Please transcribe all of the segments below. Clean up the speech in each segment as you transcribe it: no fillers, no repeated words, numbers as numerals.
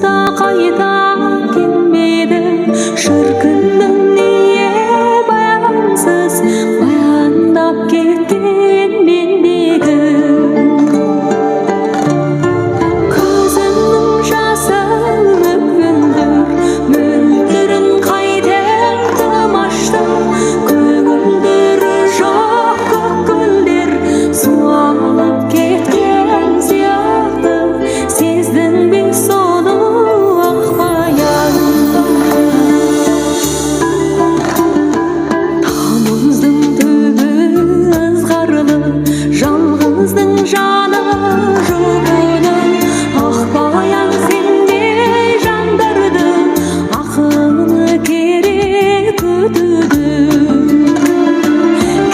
da kayda gelmedi. Şarkının niye bayansız bayandap gittin bilmegin. Gözümün jasını müldür, müldürün kayden tamaştım. Kөгілдір жоқ көккөлдер, суалып кеткен сияқты. Сездің бе соны ақбаян? Тамыздың түбі ызғарлы, жалғыздың жаны жұбайлы. Ақбаян сендей жандарды ақылы керек күтуді.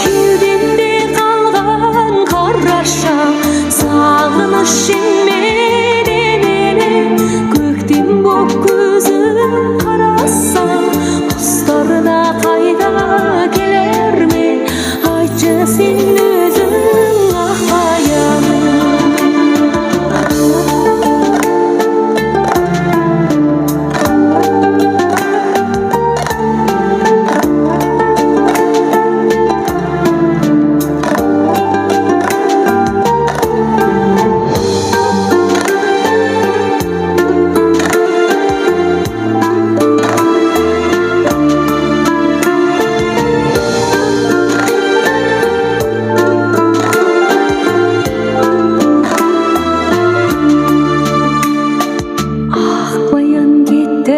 Кеудемде қалған қараша сағынышыңменен еле. Көктем боп көзің қараса, құстар да қайда келер ме? Айтшы сен өзің ақбаян. Ақбаян кетті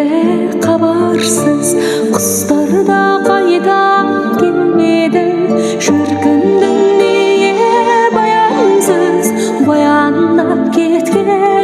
хабарсыз, құстар да қайда келмеді. Шіркіндің неге баянсыз баяндап кеткен.